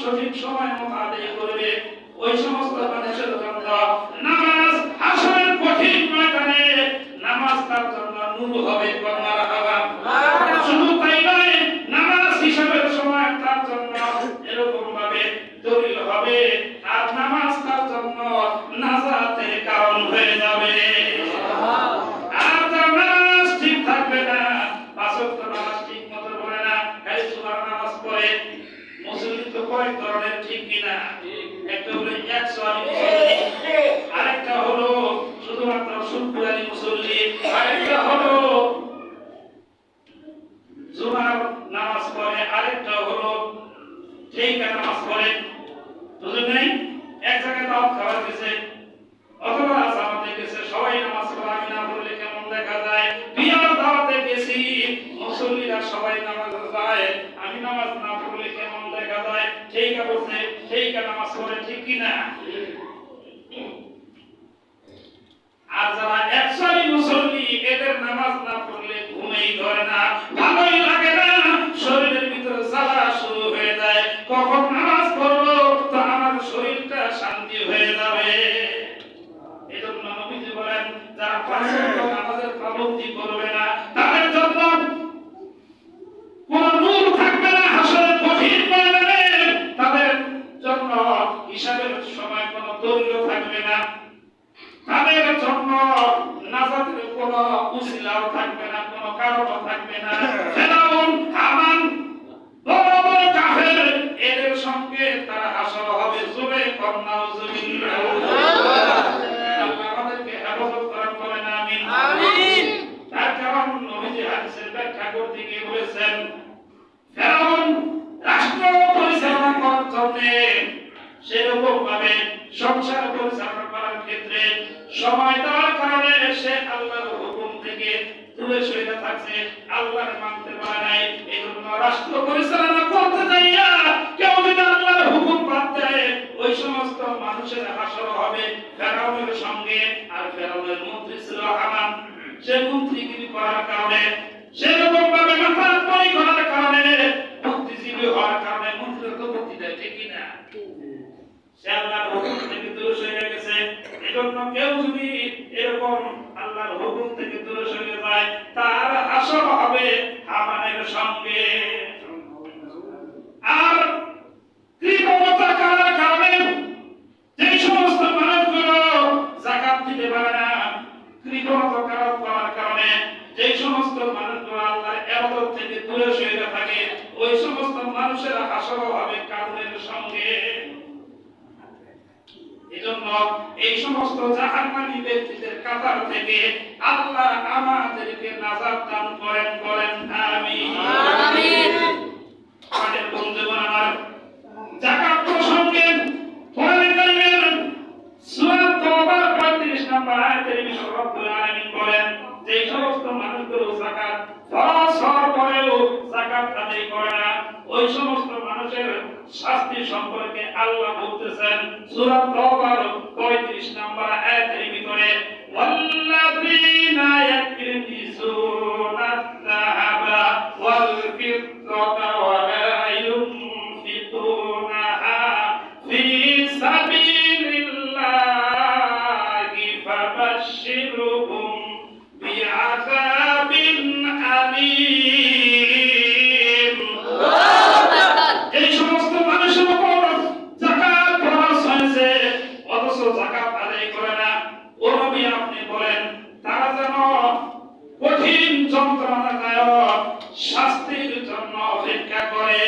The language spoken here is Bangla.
সঠিক সময় মতো আদায় করবে ওই সমস্ত মানুষের জন্য নামাজ হাসরের কঠিন ময়দানে নামাজ তার জন্য নূর হবে। শুধু তাই নয়, নামাজ হিসাবের সময় তার জন্য এরকম ভাবে দলিল হবে, আর নামাজ তার জন্য নাজাতের কারণ হয়ে যাবে। আর যার নামাজ ঠিক থাকবে না, পাঁচ ওয়াক্ত নামাজ ঠিক মতো পড়ে না, খালি সুবহান নামাজ পড়ে, মুসলিম তো কয়েক ধরনের, ঠিক কিনা? একটা হলো 100 মুসল্লি, আরেকটা হলো শুধুমাত্র শুকরানি মুসল্লি, আরেকটা হলো জুমার নামাজ পড়ে, আরেকটা হলো ঠিক নামাজ পড়ে। বুঝলেন নাই? এক জায়গায় দাওয়াত খাওয়া গেছে অথবা জামাতে গেছে, সবাই নামাজ পড়ে, আমি না পড়লে কেমন দেখা যায়। বিয়ার দাওয়াতে গেছি, মুসল্লিরা সবাই নামাজ পড়ে, আমি নামাজ না পড়লে কেমন দেখা যায়। ঠিক আছে, ঠিক নামাজ পড়ে, ঠিক কি না? আর যারা একসারি মুসল্লি, এদের নামাজ না পড়লে ঘুমেই ধরে না, ভালোই লাগে না, শরীরের ভিতরে জ্বালা শুরু হয়ে যায়, কখন নামাজ পড়বো তো আমার শরীরটা শান্তি হয়ে যাবে। এজন্য নবীজি বলেন, যারা পাঁচ ওয়াক্ত নামাজের পাবন্দি করবে না, তাদের জন্য কোন নূর থাকবে না হাসরের কঠিন ময়দানে, তাদের জন্য হিসাবের সময় কোন দলিল থাকবে না, তাদের জন্য নাজাতের কোন উসিলাও থাকবে না, কোন কারণও থাকবে না। ফেরাউন, হামান, বড় বড় কাফের, এদের সঙ্গে তারা হাসর হবে। জোরে নাউজুবিল্লাহ। আল্লাহ আমাদেরকে হেফাজত করেন, বলেন আমিন। আমিন। তার কারণ নবীজি হাদিসের ব্যাখ্যা করতে গিয়ে বলেছেন, ফেরাউন রাষ্ট্র পরিচালনা করার জন্য সেরকম ভাবে সংসার পরিচালনা করার ক্ষেত্রে সময় দেওয়ার কারণে সে আল্লাহর হুকুম থেকে দূরে সরে থাকছে, আল্লাহর মানতে পারে নাই। এই জন্য রাষ্ট্র পরিচালনা করতে যাইয়া কেউ যদি আল্লাহর হুকুম বাদ দেয়, ওই সমস্ত মানুষের হাসর হবে ফেরাউনের সঙ্গে। আর ফেরাউনের মন্ত্রী ছিল হামান, সে মন্ত্রীগিরি করার কারণে, সেরকম ভাবে মাতাব্বরি করার কারণে, বুদ্ধিজীবী হওয়ার কারণে মন্ত্রীর তো বুদ্ধি দেয়, ঠিক কিনা? সে আল্লাহর হুকুম থেকে দূরে সরে গেছে। এজন্য কেউ যদি এরকম আল্লাহর হুকুম থেকে দূরে সরে যায়, তার হাসর হবে হামানের সঙ্গে। আর কৃপণতা করার কারণে যে সমস্ত মানুষগুলো যাকাত দিতে পারে না, কৃপণতা করার কারণে যে সমস্ত মানুষগুলো আল্লাহর ইবাদত থেকে দূরে সরে থাকে, ওই সমস্ত মানুষের হাসর হবে কারণের সঙ্গে। এজন্য এই সমস্ত জাহান্নামী ব্যক্তিদের কাতার থেকে আল্লাহ আমাদেরকে নাজাত দান করেন, বলেন আমিন। আমিন। আমাদের বন্ধুগণ, আমার যাকাত প্রসঙ্গে কোরআন কারীমের সূরা তাওবার 35 নম্বর আয়াতের বিষয়ে রব্বুল আলামিন বলেন, যে সমস্ত মানুষগুলো যাকাত ফরজ হওয়ার পরেও যাকাত আদায় করে না, ওই সমস্ত মানুষের শাস্তি সম্পর্কে আল্লাহ বলতেছেন সূরা তাওবার 35 নম্বর আয়াতের ভিতরে, ওয়াল্লাযীনা ইয়াকনিজুনা আয-যাহাবা ওয়াল ফিদ্দাতা ওয়া লা ইউনফিকুনাহা ফি সাবিলিল্লাহি ফাবাশশিরহুম বিআযাবিন আলীম। এই সমস্ত মানুষের উপর যাকাত ফরজ হয়েছে, অথচ যাকাত আদায় করে না, ও নবী আপনি বলেন তারা যেন কঠিন যন্ত্রণাদায়ক শাস্তির জন্য অপেক্ষা করে।